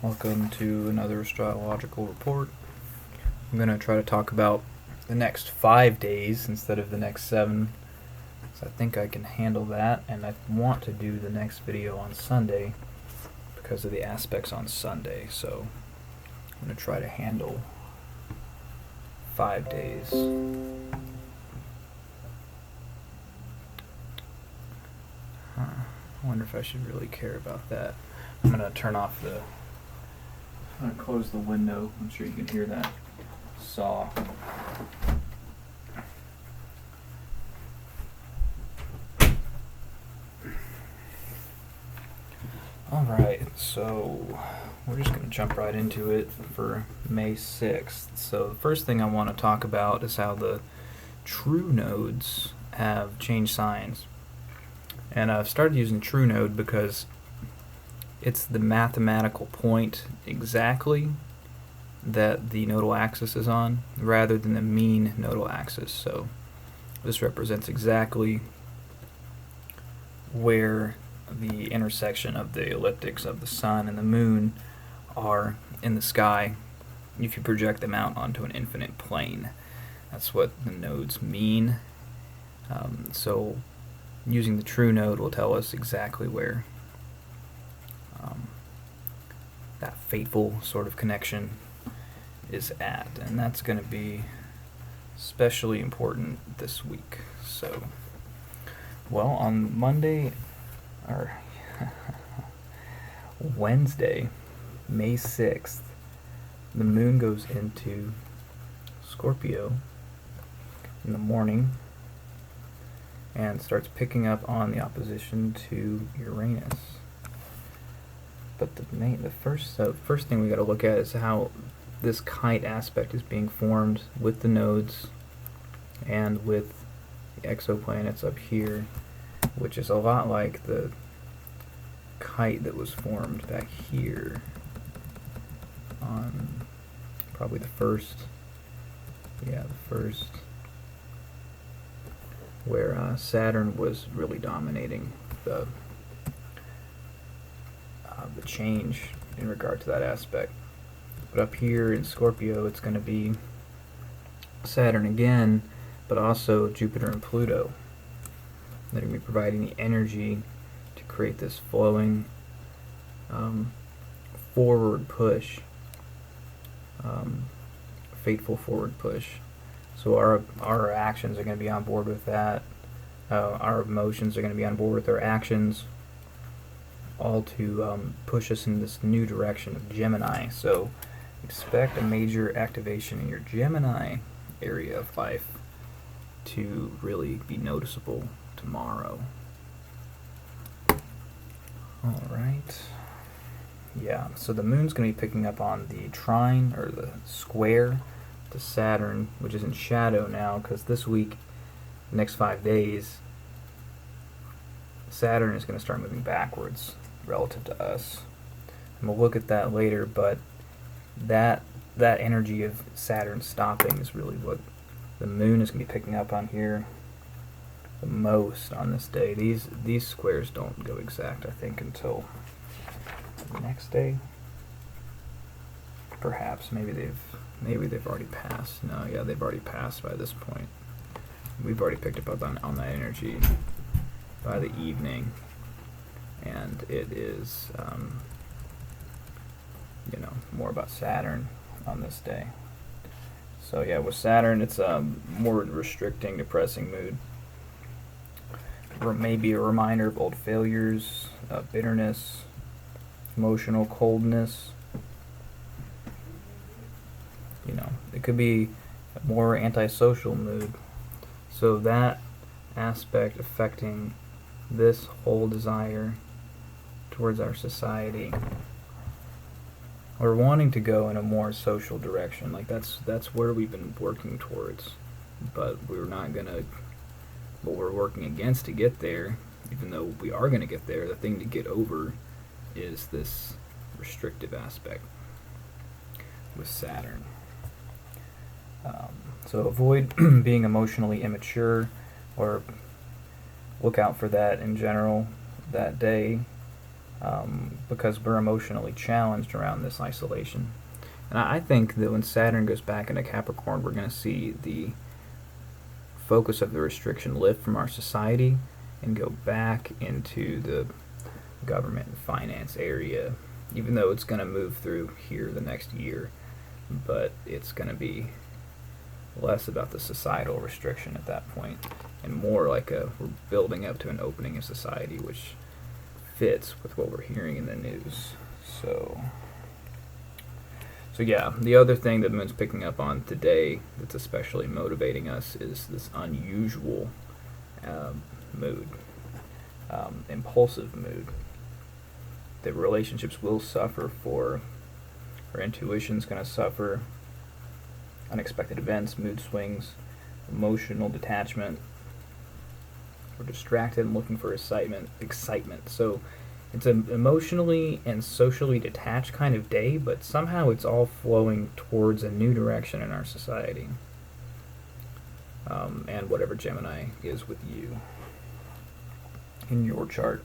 Welcome to another astrological report. I'm going to try to talk about the next 5 days instead of the next 7, so I think I can handle that, and I want to do the next video on Sunday because of the aspects on Sunday, so I'm going to try to handle 5 days. I wonder if I should really care about that. I'm going to turn off the... I'm going to close the window. I'm sure you can hear that saw. Alright, so we're just going to jump right into it for May 6th. So the first thing I want to talk about is how the true nodes have changed signs. And I've started using true node because it's the mathematical point exactly that the nodal axis is on, rather than the mean nodal axis. So this represents exactly where the intersection of the elliptics of the sun and the moon are in the sky if you project them out onto an infinite plane. That's what the nodes mean. So using the true node will tell us exactly where that fateful sort of connection is at, and that's going to be especially important this week. So, well, on Monday, or Wednesday, May 6th, the moon goes into Scorpio in the morning and starts picking up on the opposition to Uranus. But the first thing we got to look at is how this kite aspect is being formed with the nodes and with the exoplanets up here, which is a lot like the kite that was formed back here on probably the first, where Saturn was really dominating the change in regard to that aspect. But up here in Scorpio, it's going to be Saturn again, but also Jupiter and Pluto. They're going to be providing the energy to create this flowing forward push, fateful forward push. So our actions are going to be on board with that. Our emotions are going to be on board with our actions, all to push us in this new direction of Gemini. So expect a major activation in your Gemini area of life to really be noticeable tomorrow. Alright. Yeah, so the moon's going to be picking up on the trine, or the square, to Saturn, which is in shadow now, because this week, the next 5 days, Saturn is going to start moving backwards relative to us. And we'll look at that later, but that energy of Saturn stopping is really what the moon is going to be picking up on here the most on this day. These squares don't go exact, I think, until the next day. Perhaps maybe they've already passed. No, yeah, they've already passed by this point. We've already picked up on that energy by the evening, and it is more about Saturn on this day. So yeah, with Saturn, it's a more restricting, depressing mood. Maybe a reminder of old failures, bitterness, emotional coldness. It could be a more antisocial mood. So that aspect affecting this whole desire towards our society. We're wanting to go in a more social direction. Like that's where we've been working towards, but we're working against to get there. Even though we are going to get there, the thing to get over is this restrictive aspect with Saturn. So avoid being emotionally immature, or look out for that in general that day. because we're emotionally challenged around this isolation. And I think that when Saturn goes back into Capricorn, we're going to see the focus of the restriction lift from our society and go back into the government and finance area, even though it's going to move through here the next year. But it's going to be less about the societal restriction at that point and more like we're building up to an opening of society, which fits with what we're hearing in the news. So yeah, the other thing that the moon's picking up on today that's especially motivating us is this unusual mood, impulsive mood. That relationships will suffer for, our intuition's going to suffer, unexpected events, mood swings, emotional detachment. We're distracted and looking for excitement. So it's an emotionally and socially detached kind of day, but somehow it's all flowing towards a new direction in our society. And whatever Gemini is with you in your chart.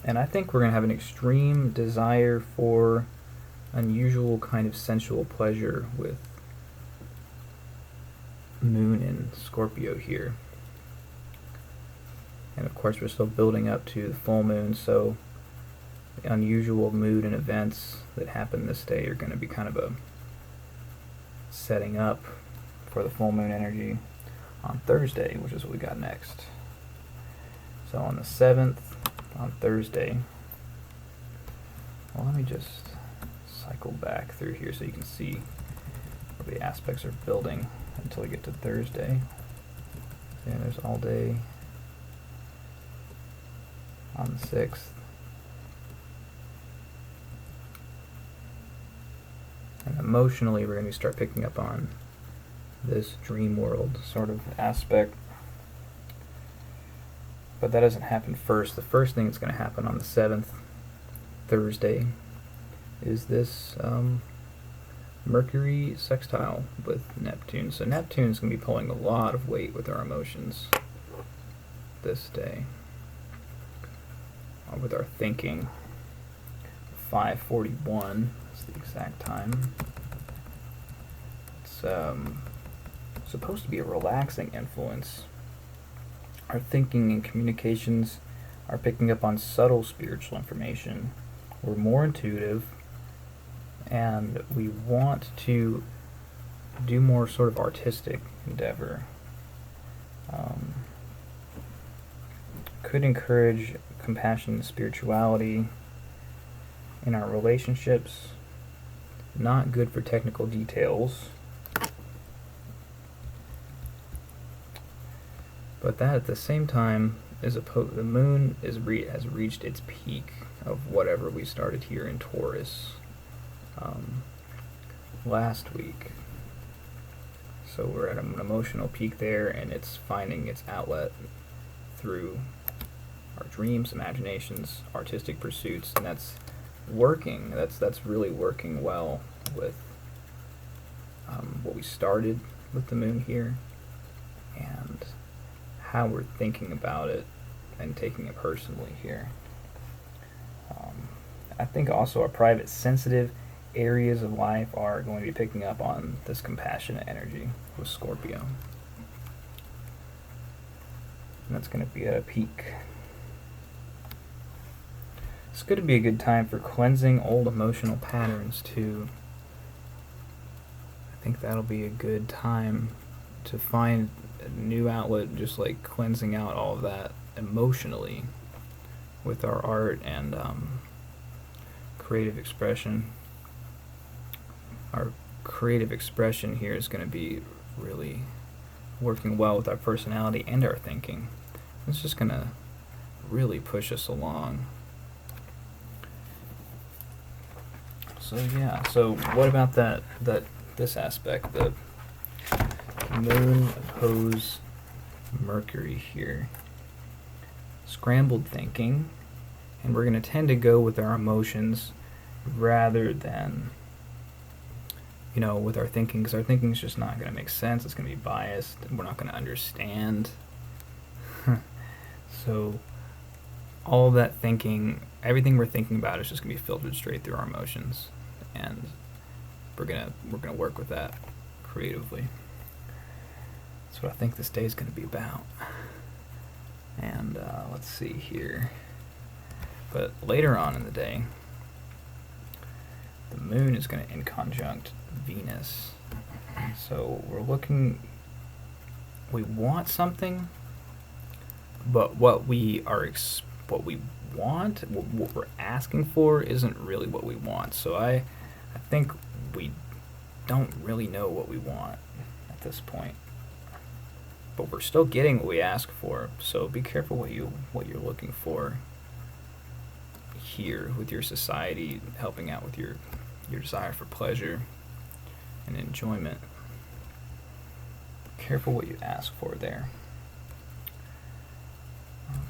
And I think we're going to have an extreme desire for unusual kind of sensual pleasure with Moon in Scorpio here. And of course we're still building up to the full moon, so the unusual mood and events that happen this day are going to be kind of a setting up for the full moon energy on Thursday, which is what we got next. So on the 7th, on Thursday, well, let me just cycle back through here so you can see where the aspects are building until we get to Thursday. Yeah, there's all day on the 6th. And emotionally, we're going to start picking up on this dream world sort of aspect. But that doesn't happen first. The first thing that's going to happen on the 7th, Thursday, is this Mercury sextile with Neptune. So Neptune's going to be pulling a lot of weight with our emotions this day. With our thinking. 5:41 is the exact time. It's supposed to be a relaxing influence. Our thinking and communications are picking up on subtle spiritual information. We're more intuitive, and we want to do more sort of artistic endeavor. Could encourage compassion and spirituality in our relationships. Not good for technical details. But that at the same time is the moon has reached its peak of whatever we started here in Taurus last week. So we're at an emotional peak there, and it's finding its outlet through our dreams, imaginations, artistic pursuits, and that's working. That's really working well with what we started with the moon here, and how we're thinking about it and taking it personally here. I think also our private, sensitive areas of life are going to be picking up on this compassionate energy with Scorpio. And that's going to be at a peak. It's going to be a good time for cleansing old emotional patterns too. I think that'll be a good time to find a new outlet, just like cleansing out all of that emotionally with our art and creative expression. Our creative expression here is going to be really working well with our personality and our thinking. It's just going to really push us along. So yeah, so what about this aspect, the moon oppose Mercury here? Scrambled thinking, and we're going to tend to go with our emotions rather than, with our thinking, because our thinking is just not going to make sense. It's going to be biased, and we're not going to understand. So all that thinking, everything we're thinking about is just going to be filtered straight through our emotions, and we're gonna work with that creatively. That's what I think this day is going to be about. And let's see here. But later on in the day, the moon is going to inconjunct Venus. So we're looking, we want something, but what we want, what we're asking for, isn't really what we want. So I think we don't really know what we want at this point, but we're still getting what we ask for. So be careful what you're looking for here with your society, helping out with your desire for pleasure and enjoyment. Careful what you ask for there.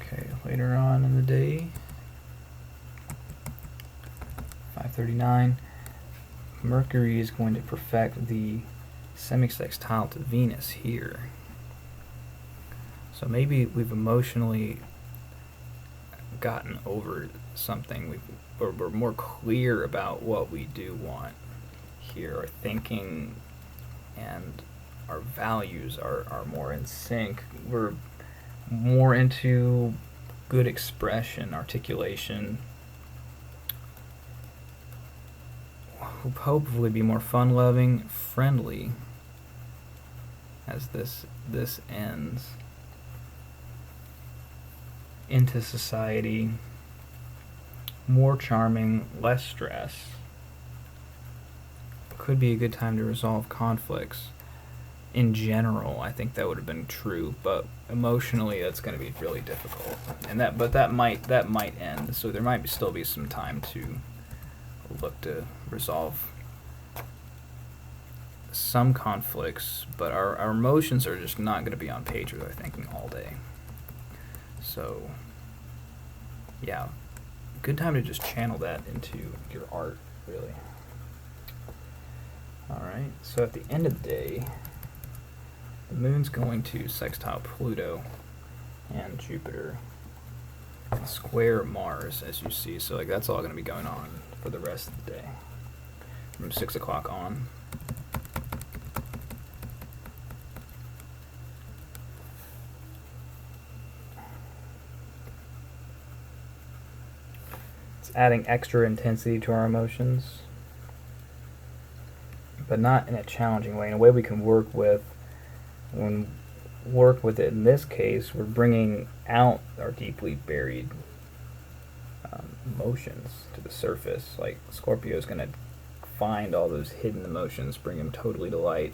Okay, later on in the day, 5:39, Mercury is going to perfect the semi-sextile to Venus here. So maybe we've emotionally gotten over something. We're more clear about what we do want here. Our thinking and our values are more in sync. We're more into good expression, articulation. We'll hopefully be more fun-loving, friendly as this ends. Into society, more charming, less stress. Could be a good time to resolve conflicts. In general, I think that would have been true, but emotionally, that's going to be really difficult. And that might end. So there might still be some time to look to resolve some conflicts, but our emotions are just not going to be on page with our thinking all day. So, yeah, good time to just channel that into your art, really. Alright, so at the end of the day, the moon's going to sextile Pluto and Jupiter, and square Mars, as you see. So, like, that's all going to be going on for the rest of the day, from 6 o'clock on. Adding extra intensity to our emotions, but not in a challenging way, in a way we can work with. When work with it in this case, we're bringing out our deeply buried emotions to the surface. Like Scorpio is going to find all those hidden emotions, bring them totally to light,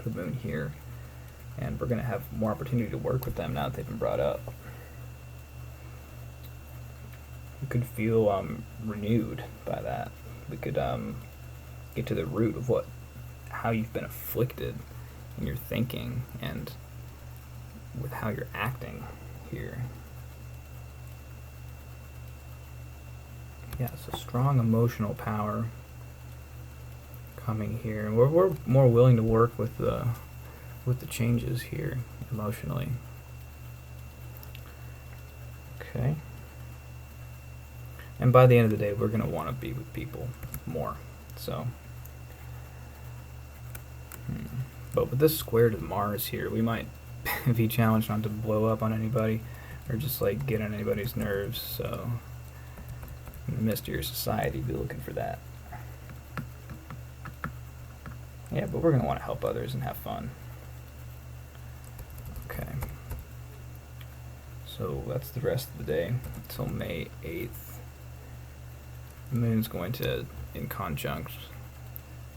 the moon here, and we're going to have more opportunity to work with them now that they've been brought up. You could feel renewed by that. We could get to the root of how you've been afflicted in your thinking and with how you're acting here. Yeah, so strong emotional power coming here. We're more willing to work with the changes here emotionally. Okay. And by the end of the day, we're going to want to be with people more. So, but with this square to Mars here, we might be challenged not to blow up on anybody or just like get on anybody's nerves. So, in the midst of your society, be looking for that. Yeah, but we're going to want to help others and have fun. Okay. So that's the rest of the day until May 8th. The moon's going to inconjunct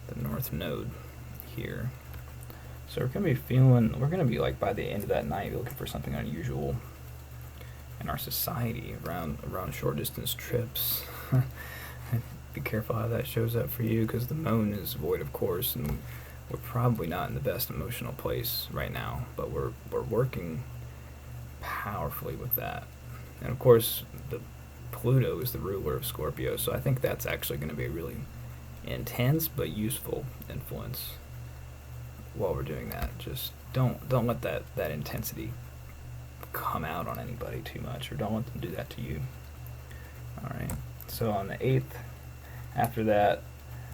the north node here. So we're going to be like by the end of that night looking for something unusual in our society around short distance trips. Be careful how that shows up for you, because the moon is void of course, and we're probably not in the best emotional place right now, but we're working powerfully with that. And of course, the Pluto is the ruler of Scorpio, so I think that's actually going to be a really intense but useful influence while we're doing that. Just don't let that intensity come out on anybody too much, or don't let them do that to you. Alright, so on the 8th, after that,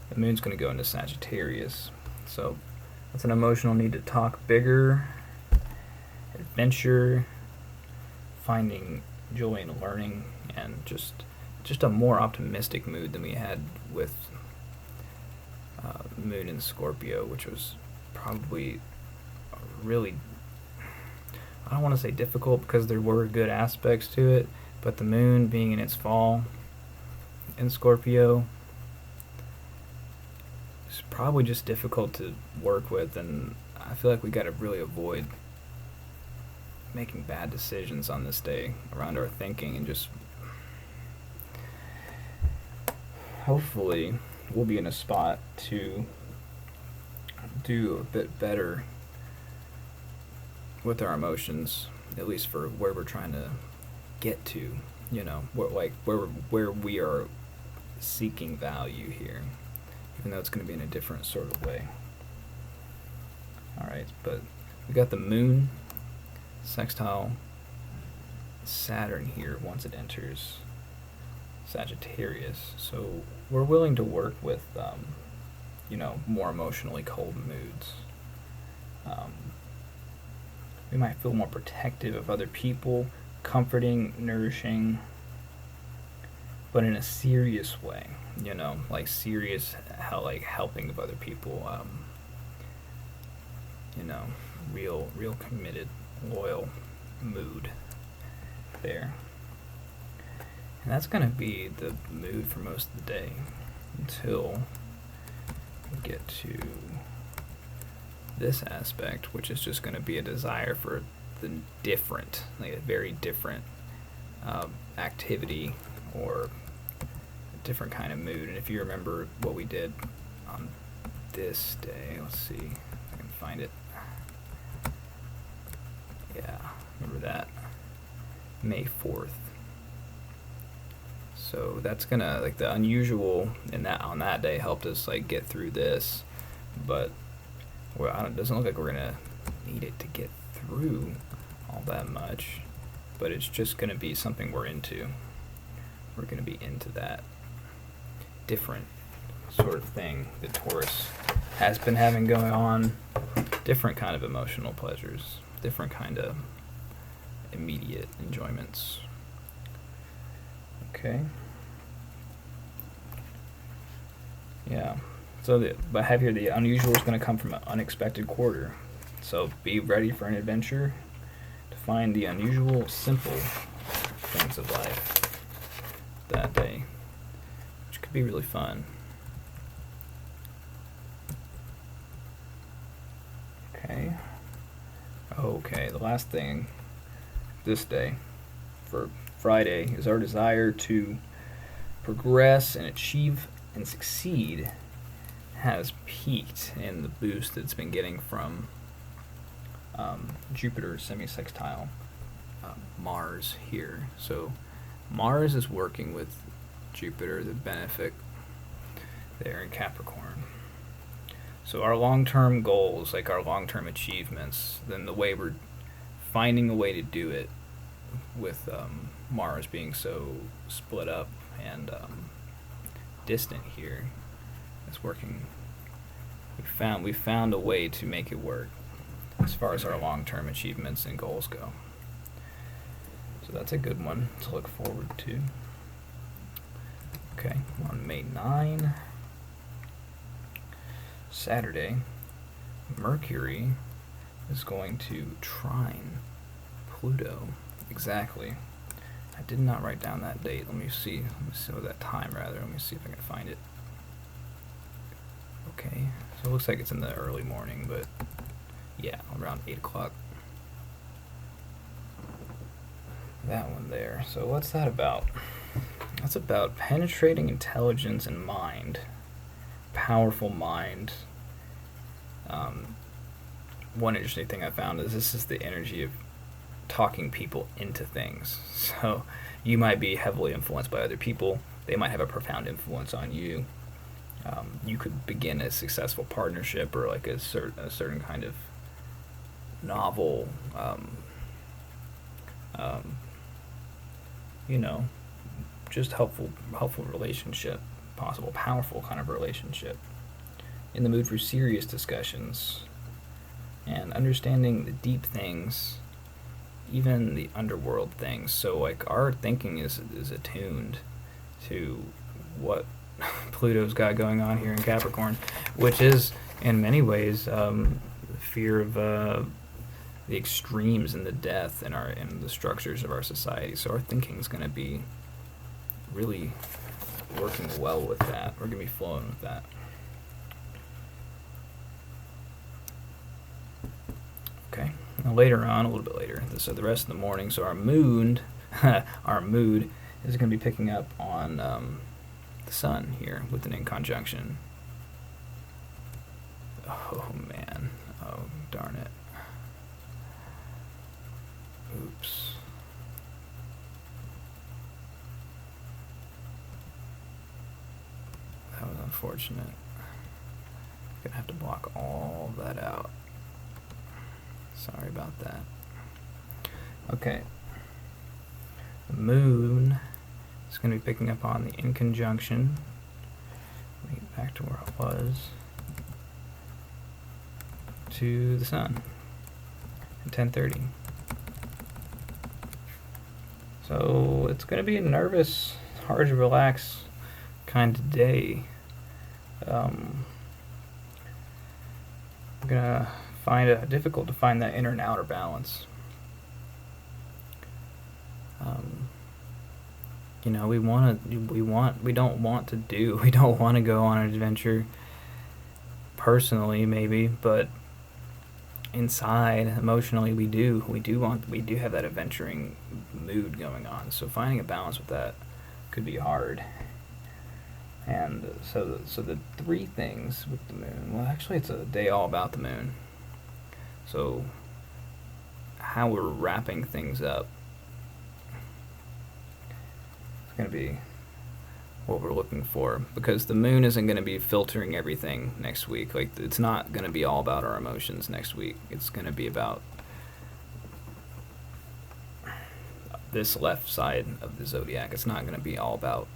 the moon's going to go into Sagittarius. So that's an emotional need to talk bigger, adventure, finding joy in learning, and just a more optimistic mood than we had with moon in Scorpio, which was probably really, I don't want to say difficult because there were good aspects to it, but the moon being in its fall in Scorpio is probably just difficult to work with, and I feel like we got to really avoid making bad decisions on this day around our thinking, and just hopefully we'll be in a spot to do a bit better with our emotions, at least for where we're trying to get to, where we are seeking value here, even though it's going to be in a different sort of way. Alright, but we got the moon sextile Saturn here once it enters Sagittarius, so we're willing to work with more emotionally cold moods. We might feel more protective of other people, comforting, nourishing, but in a serious way, like serious, helping of other people, real committed, loyal mood there. And that's going to be the mood for most of the day until we get to this aspect, which is just going to be a desire for the different, like a very different activity or a different kind of mood. And if you remember what we did on this day, let's see if I can find it. Yeah, remember that? May 4th. So that's gonna, like, the unusual in that on that day helped us get through this, but it doesn't look like we're gonna need it to get through all that much, but it's just gonna be something we're into. We're gonna be into that different sort of thing that Taurus has been having going on, different kind of emotional pleasures, different kind of immediate enjoyments. Okay. Yeah. So I have here the unusual is going to come from an unexpected quarter. So be ready for an adventure to find the unusual, simple things of life that day, which could be really fun. Okay, the last thing this day for Friday is our desire to progress and achieve and succeed has peaked in the boost that's been getting from Jupiter semi-sextile Mars here. So Mars is working with Jupiter, the benefic there in Capricorn. So our long-term goals, like our long-term achievements, then the way we're finding a way to do it with Mars being so split up and distant here, it's working. We found a way to make it work as far as our long-term achievements and goals go. So that's a good one to look forward to. Okay, on May 9, Saturday, Mercury is going to trine Pluto. Exactly. I did not write down that date. Let me see that time rather. Let me see if I can find it. Okay, so it looks like it's in the early morning, but yeah, around 8 o'clock. That one there. So what's that about? That's about penetrating intelligence and mind. Powerful mind. One interesting thing I found is this is the energy of talking people into things. So you might be heavily influenced by other people. They might have a profound influence on you. You could begin a successful partnership or like a certain kind of novel you know, just helpful relationship, possible powerful kind of relationship. In the mood for serious discussions and understanding the deep things, even the underworld things. So like our thinking is attuned to what Pluto's got going on here in Capricorn, which is in many ways fear of the extremes and the death in the structures of our society. So our thinking is going to be really working well with that. We're going to be flowing with that. Okay. Now later on, a little bit later, so the rest of the morning, so our mood is going to be picking up on the sun here with an in conjunction. Oh man, oh darn it. Oops. That was unfortunate. Gonna have to block all that out. Sorry about that. Okay. The moon is going to be picking up on the in conjunction. Let me get back to where it was. To the sun at 10:30. So it's going to be a nervous, hard to relax kind of day. I'm gonna find it difficult to find that inner and outer balance. We don't want to go on an adventure personally, maybe, but inside, emotionally, we do have that adventuring mood going on. So finding a balance with that could be hard. And so the three things with the moon, well, actually it's a day all about the moon. So how we're wrapping things up is going to be what we're looking for, because the moon isn't going to be filtering everything next week. Like, it's not going to be all about our emotions next week. It's going to be about this left side of the zodiac. It's not going to be all about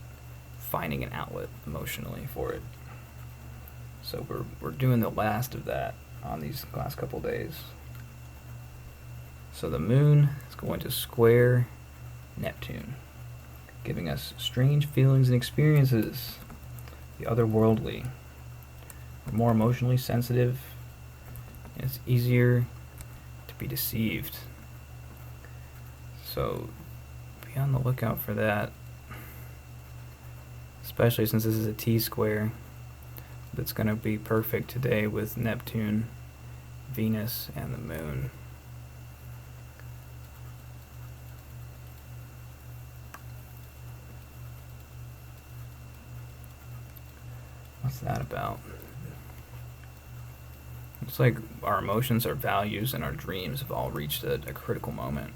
finding an outlet emotionally for it. So we're doing the last of that on these last couple days. So the moon is going to square Neptune, giving us strange feelings and experiences, the otherworldly. We're more emotionally sensitive, and it's easier to be deceived. So be on the lookout for that, especially since this is a T-square that's going to be perfect today with Neptune, Venus, and the moon. What's that about? It's like our emotions, our values, and our dreams have all reached a critical moment,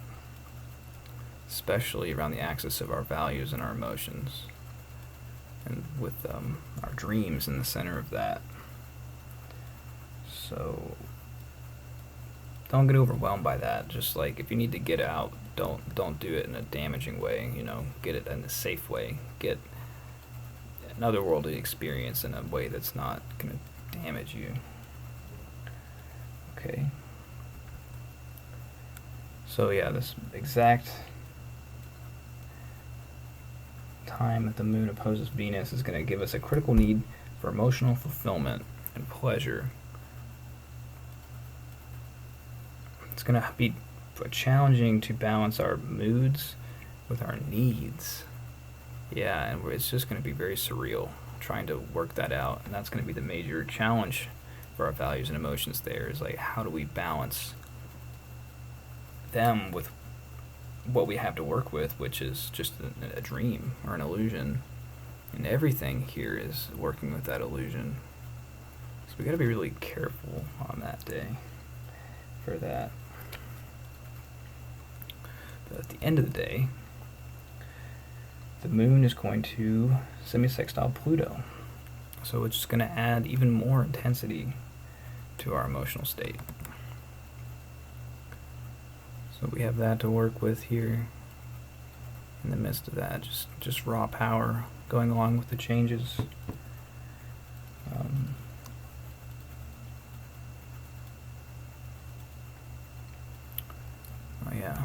especially around the axis of our values and our emotions, and with our dreams in the center of that. So don't get overwhelmed by that. Just like, if you need to get out, don't do it in a damaging way. Get it in a safe way. Get an otherworldly experience in a way that's not going to damage you. Okay. So yeah, this exact time that the moon opposes Venus is going to give us a critical need for emotional fulfillment and pleasure. It's going to be challenging to balance our moods with our needs. Yeah, and it's just going to be very surreal trying to work that out, and that's going to be the major challenge for our values and emotions there, is like, how do we balance them with what we have to work with, which is just a dream or an illusion, and everything here is working with that illusion. So we got to be really careful on that day for that. But at the end of the day, the moon is going to semi-sextile Pluto. So it's just going to add even more intensity to our emotional state. So we have that to work with here. In the midst of that, just raw power going along with the changes. Oh yeah.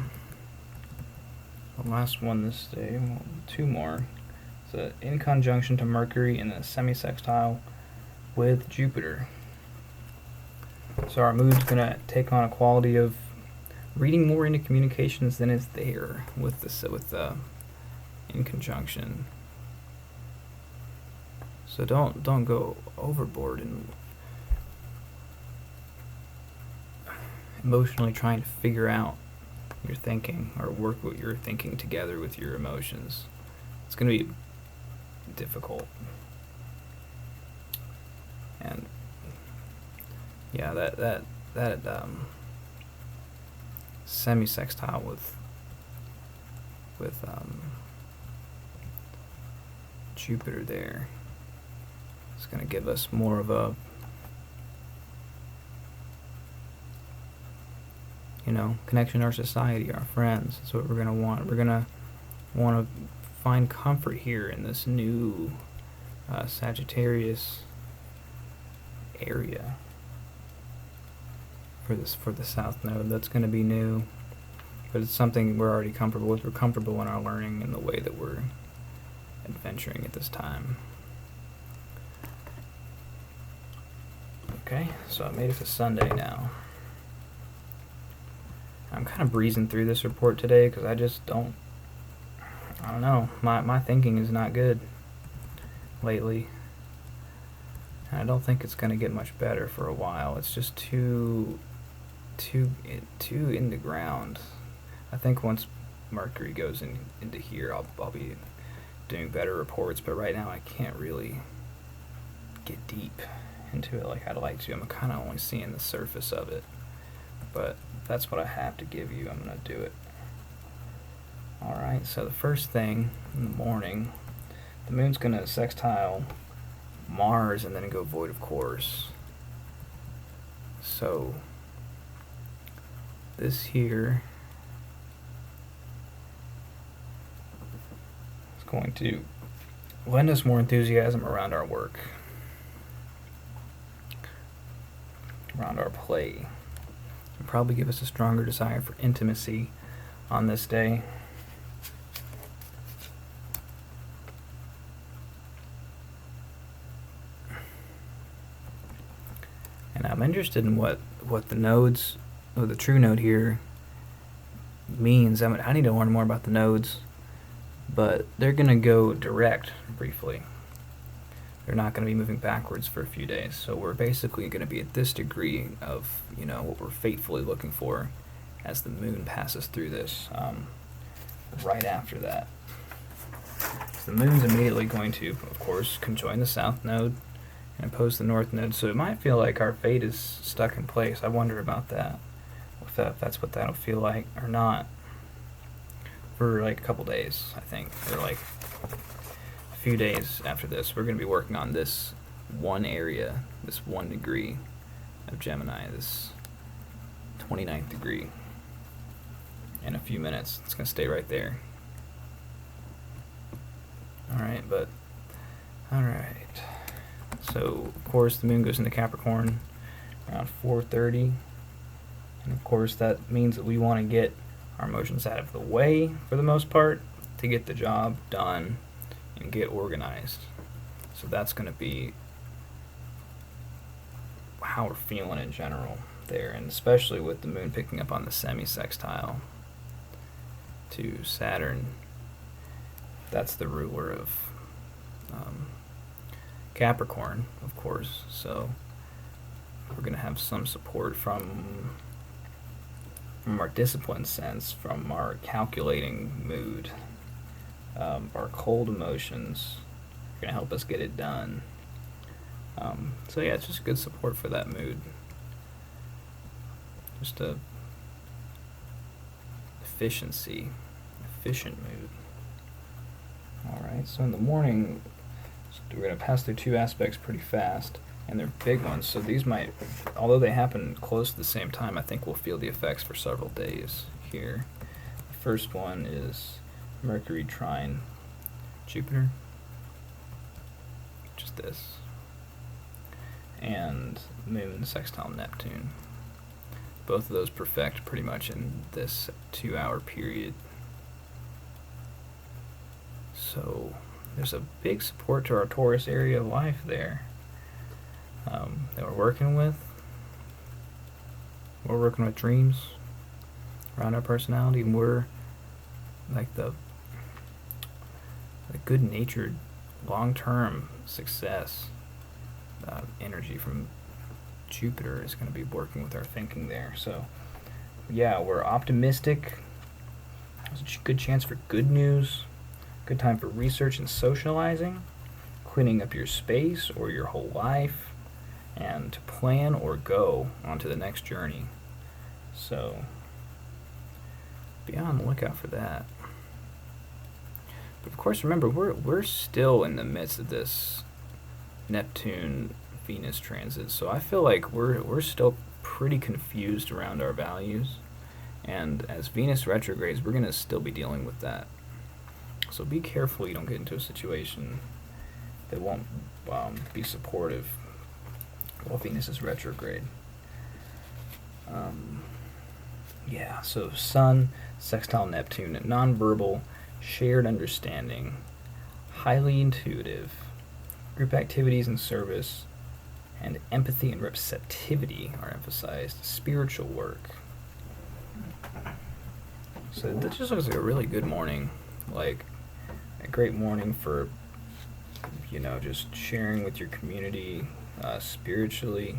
The last one this day, well, two more. It's in conjunction to Mercury in a semi-sextile with Jupiter. So our mood's gonna take on a quality of reading more into communications than is there with the in conjunction. So don't go overboard and emotionally trying to figure out your thinking or work what you're thinking together with your emotions. It's going to be difficult. And yeah, that semi-sextile with Jupiter there is going to give us more of a, connection to our society, our friends. That's what we're going to want. We're going to want to find comfort here in this new Sagittarius area for the South Node. That's going to be new, but it's something we're already comfortable with. We're comfortable in our learning and the way that we're adventuring at this time. Okay, so I made it to Sunday now. I'm kind of breezing through this report today because I don't know, my thinking is not good lately. And I don't think it's going to get much better for a while. It's just too in the ground. I think once Mercury goes into here, I'll be doing better reports, but right now I can't really get deep into it like I'd like to. I'm kind of only seeing the surface of it, but that's what I have to give you. I'm going to do it. Alright, so the first thing in the morning, the moon's going to sextile Mars and then go void of course. So this here is going to lend us more enthusiasm around our work, around our play, and probably give us a stronger desire for intimacy on this day. And I'm interested in what the nodes, or the true node here, means. I need to learn more about the nodes, but they're going to go direct briefly. They're not going to be moving backwards for a few days. So we're basically going to be at this degree of, what we're fatefully looking for as the moon passes through this right after that. So the moon's immediately going to, of course, conjoin the south node and oppose the north node. So it might feel like our fate is stuck in place. I wonder about that, if that's what that'll feel like or not, for like a couple days, I think, or like a few days after this. We're going to be working on this one area, this 1 degree of Gemini, this 29th degree. In a few minutes, it's going to stay right there. Alright. So, of course, the moon goes into Capricorn around 4:30. And, of course, that means that we want to get our emotions out of the way, for the most part, to get the job done and get organized. So that's going to be how we're feeling in general there, and especially with the moon picking up on the semi-sextile to Saturn. That's the ruler of Capricorn, of course, so we're going to have some support from our disciplined sense, from our calculating mood. Our cold emotions are going to help us get it done. So yeah, it's just good support for that mood. Just a efficient mood. Alright, so in the morning, we're going to pass through two aspects pretty fast, and they're big ones, so these might, although they happen close to the same time, I think we'll feel the effects for several days here. The first one is Mercury trine Jupiter, which is this, and Moon sextile Neptune. Both of those perfect pretty much in this 2-hour period. So there's a big support to our Taurus area of life there that we're working with. We're working with dreams around our personality, and we're like the good-natured, long-term success energy from Jupiter is going to be working with our thinking there. So yeah, we're optimistic. There's a good chance for good news. Good time for research and socializing, cleaning up your space or your whole life, and to plan or go on to the next journey. So be on the lookout for that. But of course, remember, we're still in the midst of this Neptune Venus transit, so I feel like we're still pretty confused around our values, and as Venus retrogrades, we're going to still be dealing with that. So be careful you don't get into a situation that won't be supportive while Venus is retrograde. Yeah, so Sun, sextile Neptune, nonverbal, shared understanding, highly intuitive, group activities and service, and empathy and receptivity are emphasized, spiritual work. So this just looks like a really good morning, like a great morning for, just sharing with your community spiritually,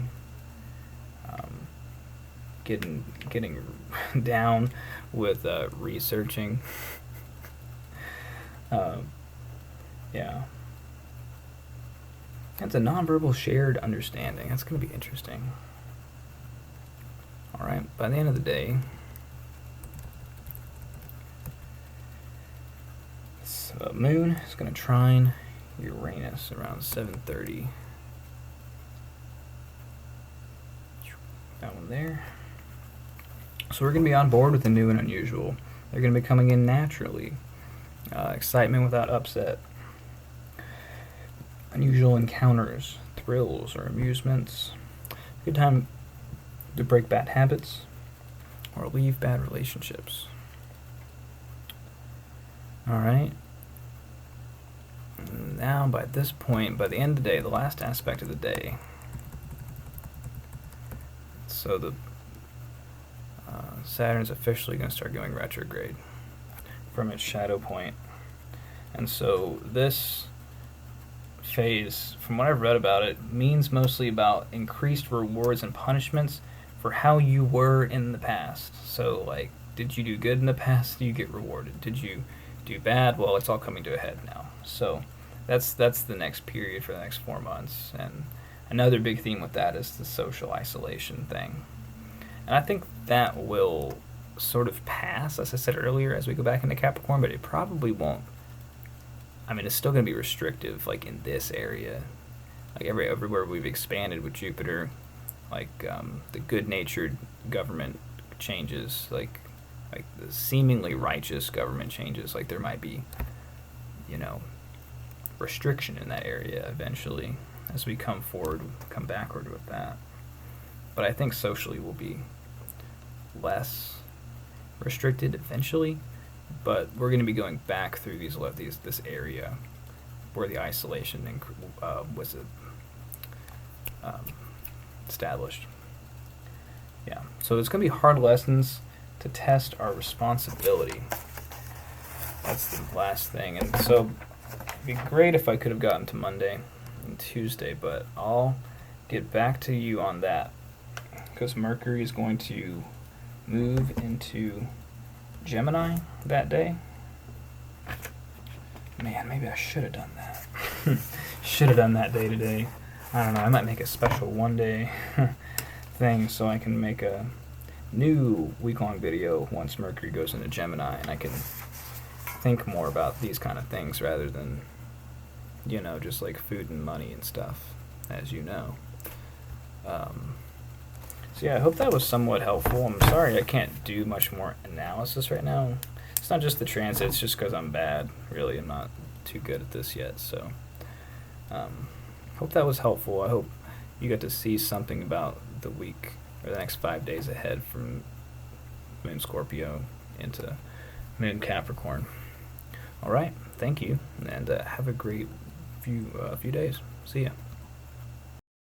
getting down with researching. Yeah. It's a nonverbal shared understanding. That's going to be interesting. All right, by the end of the day, so Moon is going to trine Uranus around 7:30. That one there. So we're going to be on board with the new and unusual. They're going to be coming in naturally. Excitement without upset. Unusual encounters, thrills, or amusements. Good time to break bad habits or leave bad relationships. Alright. Now, by this point, by the end of the day, the last aspect of the day, so the Saturn's officially going to start going retrograde from its shadow point. And so this phase, from what I've read about it, means mostly about increased rewards and punishments for how you were in the past. So, like, did you do good in the past? You get rewarded. Did you do bad? Well, it's all coming to a head now. So that's the next period for the next 4 months. And another big theme with that is the social isolation thing. And I think that will sort of pass, as I said earlier, as we go back into Capricorn, but it probably won't. I mean, it's still going to be restrictive, like in this area. Like everywhere we've expanded with Jupiter, like the good-natured government changes, like the seemingly righteous government changes, like there might be, restriction in that area eventually as we come backward with that. But I think socially we'll be less restricted eventually, but we're going to be going back through this area where the isolation was established. Yeah, so it's going to be hard lessons to test our responsibility. That's the last thing. And so it'd be great if I could have gotten to Monday and Tuesday, but I'll get back to you on that because Mercury is going to move into Gemini that day. Man, maybe I should have done that. Should have done that day today. I don't know, I might make a special one-day thing so I can make a new week-long video once Mercury goes into Gemini, and I can think more about these kind of things rather than, just like food and money and stuff, as you know. So yeah, I hope that was somewhat helpful. I'm sorry I can't do much more analysis right now. It's not just the transit, it's just because I'm bad. Really, I'm not too good at this yet. So hope that was helpful. I hope you got to see something about the week or the next 5 days ahead from Moon Scorpio into Moon Capricorn. All right, thank you, and have a great few days. See ya.